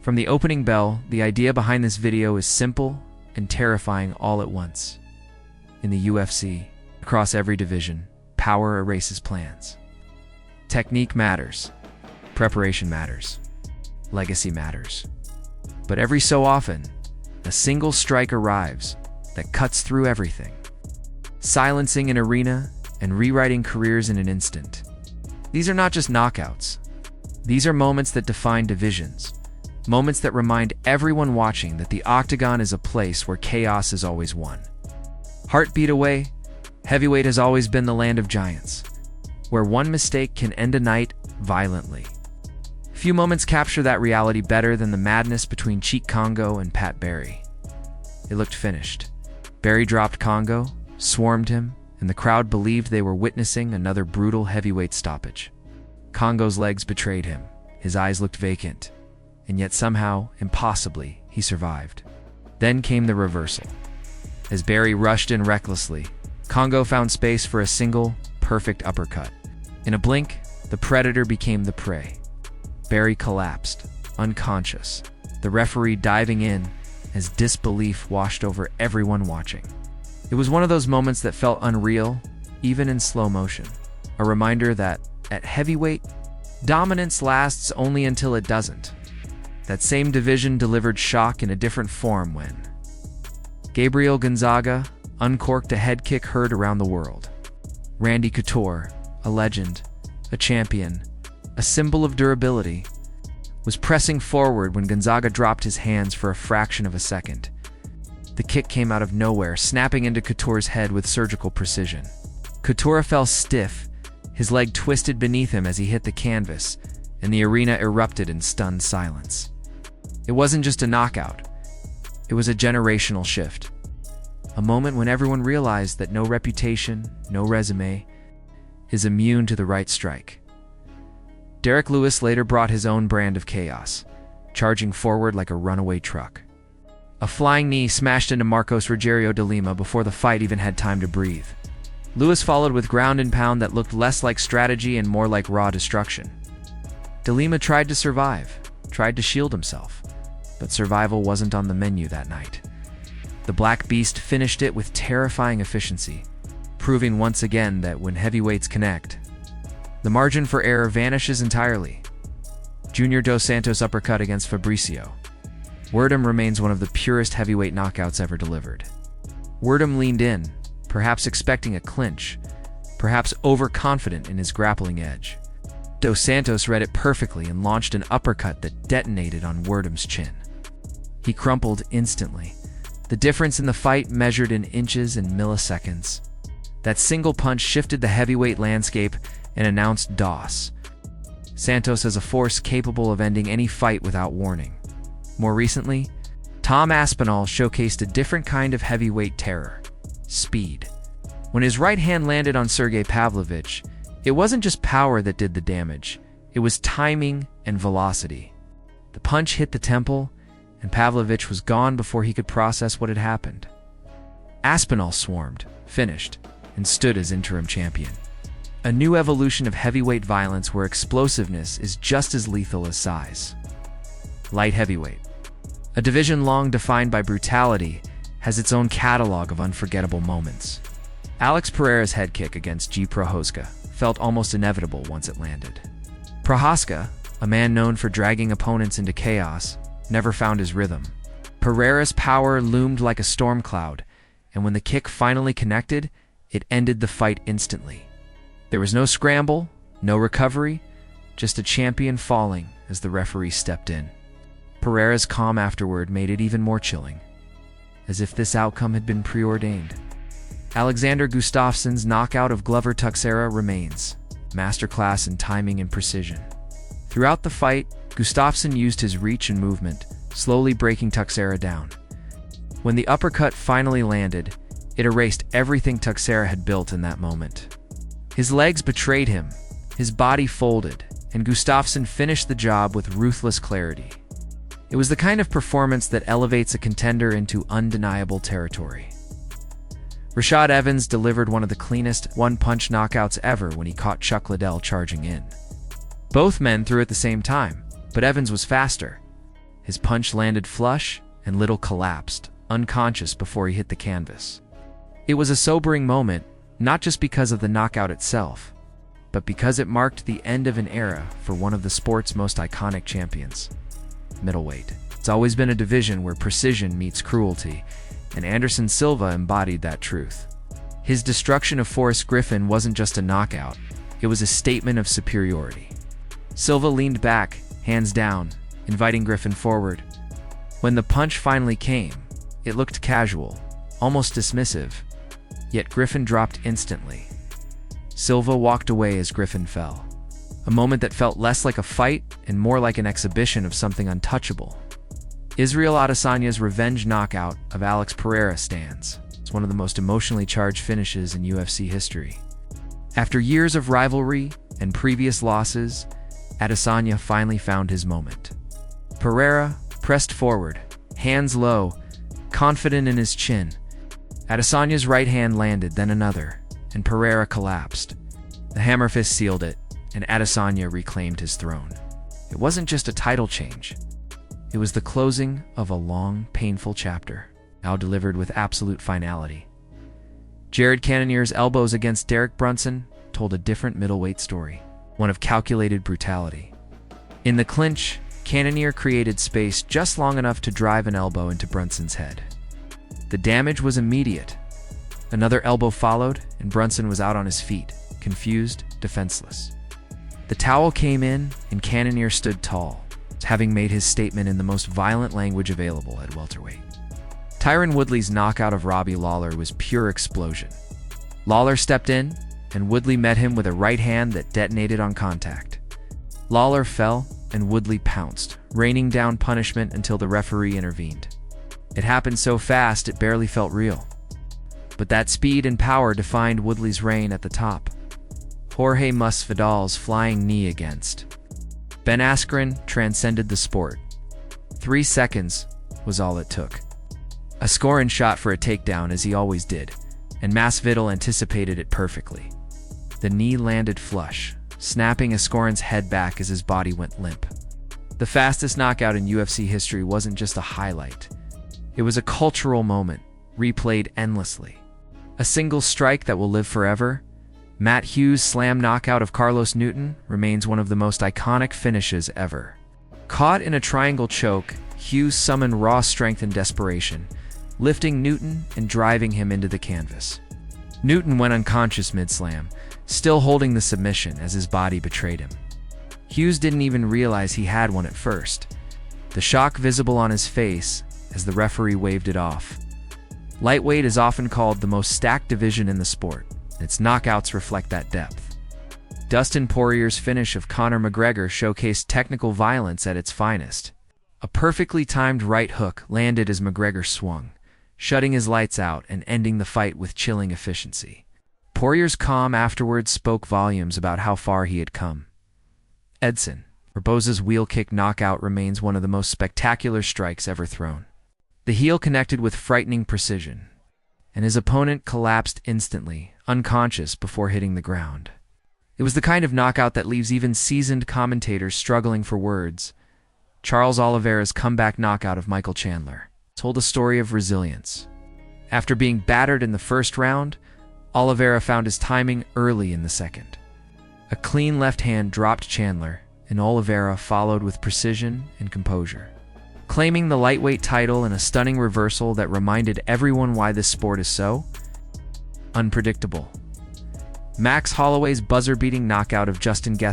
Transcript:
From the opening bell, the idea behind this video is simple and terrifying all at once. In the UFC, across every division, power erases plans. Technique matters. Preparation matters. Legacy matters. But every so often, a single strike arrives that cuts through everything, silencing an arena and rewriting careers in an instant. These are not just knockouts. These are moments that define divisions, moments that remind everyone watching that the Octagon is a place where chaos is always won. Heartbeat away, heavyweight has always been the land of giants, where one mistake can end a night violently. Few moments capture that reality better than the madness between Cheick Kongo and Pat Barry. It looked finished. Barry dropped Kongo, swarmed him, and the crowd believed they were witnessing another brutal heavyweight stoppage. Kongo's legs betrayed him. His eyes looked vacant, and yet somehow, impossibly, he survived. Then came the reversal. As Barry rushed in recklessly, Kongo found space for a single, perfect uppercut. In a blink, the predator became the prey. Barry collapsed, unconscious, the referee diving in as disbelief washed over everyone watching. It was one of those moments that felt unreal, even in slow motion. A reminder that, at heavyweight, dominance lasts only until it doesn't. That same division delivered shock in a different form when Gabriel Gonzaga uncorked a head kick heard around the world. Randy Couture, a legend, a champion, a symbol of durability, was pressing forward when Gonzaga dropped his hands for a fraction of a second. The kick came out of nowhere, snapping into Couture's head with surgical precision. Couture fell stiff, his leg twisted beneath him as he hit the canvas, and the arena erupted in stunned silence. It wasn't just a knockout. It was a generational shift. A moment when everyone realized that no reputation, no resume, is immune to the right strike. Derek Lewis later brought his own brand of chaos, charging forward like a runaway truck. A flying knee smashed into Marcos Rogerio de Lima before the fight even had time to breathe. Lewis followed with ground and pound that looked less like strategy and more like raw destruction. De Lima tried to survive, tried to shield himself, but survival wasn't on the menu that night. The Black Beast finished it with terrifying efficiency, proving once again that when heavyweights connect, the margin for error vanishes entirely. Junior Dos Santos uppercut against Fabricio. Werdum remains one of the purest heavyweight knockouts ever delivered. Werdum leaned in, perhaps expecting a clinch, perhaps overconfident in his grappling edge. Dos Santos read it perfectly and launched an uppercut that detonated on Werdum's chin. He crumpled instantly, the difference in the fight measured in inches and milliseconds. That single punch shifted the heavyweight landscape and announced DOS. Santos as a force capable of ending any fight without warning. More recently, Tom Aspinall showcased a different kind of heavyweight terror: speed. When his right hand landed on Sergey Pavlovich, it wasn't just power that did the damage, it was timing and velocity. The punch hit the temple, and Pavlovich was gone before he could process what had happened. Aspinall swarmed, finished, and stood as interim champion. A new evolution of heavyweight violence where explosiveness is just as lethal as size. Light heavyweight. A division long defined by brutality has its own catalog of unforgettable moments. Alex Pereira's head kick against G. Prochazka felt almost inevitable once it landed. Prochazka, a man known for dragging opponents into chaos, never found his rhythm. Pereira's power loomed like a storm cloud, and when the kick finally connected, it ended the fight instantly. There was no scramble, no recovery, just a champion falling as the referee stepped in. Pereira's calm afterward made it even more chilling, as if this outcome had been preordained. Alexander Gustafsson's knockout of Glover Teixeira remains, masterclass in timing and precision. Throughout the fight, Gustafsson used his reach and movement, slowly breaking Teixeira down. When the uppercut finally landed, it erased everything Teixeira had built in that moment. His legs betrayed him, his body folded, and Gustafsson finished the job with ruthless clarity. It was the kind of performance that elevates a contender into undeniable territory. Rashad Evans delivered one of the cleanest one-punch knockouts ever when he caught Chuck Liddell charging in. Both men threw at the same time, but Evans was faster. His punch landed flush, and Little collapsed, unconscious before he hit the canvas. It was a sobering moment, not just because of the knockout itself, but because it marked the end of an era for one of the sport's most iconic champions. Middleweight. It's always been a division where precision meets cruelty, and Anderson Silva embodied that truth. His destruction of Forrest Griffin wasn't just a knockout, it was a statement of superiority. Silva leaned back, hands down, inviting Griffin forward. When the punch finally came, it looked casual, almost dismissive, yet Griffin dropped instantly. Silva walked away as Griffin fell. A moment that felt less like a fight and more like an exhibition of something untouchable. Israel Adesanya's revenge knockout of Alex Pereira stands as one of the most emotionally charged finishes in UFC history. After years of rivalry and previous losses, Adesanya finally found his moment. Pereira pressed forward, hands low, confident in his chin. Adesanya's right hand landed, then another, and Pereira collapsed. The hammer fist sealed it, and Adesanya reclaimed his throne. It wasn't just a title change. It was the closing of a long, painful chapter, now delivered with absolute finality. Jared Cannonier's elbows against Derek Brunson told a different middleweight story, one of calculated brutality. In the clinch, Cannonier created space just long enough to drive an elbow into Brunson's head. The damage was immediate. Another elbow followed, and Brunson was out on his feet, confused, defenseless. The towel came in, and Cannonier stood tall, having made his statement in the most violent language available at welterweight. Tyron Woodley's knockout of Robbie Lawler was pure explosion. Lawler stepped in, and Woodley met him with a right hand that detonated on contact. Lawler fell, and Woodley pounced, raining down punishment until the referee intervened. It happened so fast it barely felt real. But that speed and power defined Woodley's reign at the top. Jorge Masvidal's flying knee against Ben Askren transcended the sport. 3 seconds was all it took. A scoring shot for a takedown, as he always did, and Masvidal anticipated it perfectly. The knee landed flush, snapping Askren's head back as his body went limp. The fastest knockout in UFC history wasn't just a highlight. It was a cultural moment, replayed endlessly. A single strike that will live forever. Matt Hughes' slam knockout of Carlos Newton remains one of the most iconic finishes ever. Caught in a triangle choke, Hughes summoned raw strength and desperation, lifting Newton and driving him into the canvas. Newton went unconscious mid-slam, still holding the submission as his body betrayed him. Hughes didn't even realize he had one at first, the shock visible on his face as the referee waved it off. Lightweight is often called the most stacked division in the sport. Its knockouts reflect that depth. Dustin Poirier's finish of Conor McGregor showcased technical violence at its finest. A perfectly timed right hook landed as McGregor swung, shutting his lights out and ending the fight with chilling efficiency. Poirier's calm afterwards spoke volumes about how far he had come. Edson Barboza's wheel kick knockout remains one of the most spectacular strikes ever thrown. The heel connected with frightening precision, and his opponent collapsed instantly, unconscious before hitting the ground. It was the kind of knockout that leaves even seasoned commentators struggling for words. Charles Oliveira's comeback knockout of Michael Chandler told a story of resilience. After being battered in the first round, Oliveira found his timing early in the second. A clean left hand dropped Chandler, and Oliveira followed with precision and composure, claiming the lightweight title in a stunning reversal that reminded everyone why this sport is so unpredictable. Max Holloway's buzzer-beating knockout of Justin Gaethje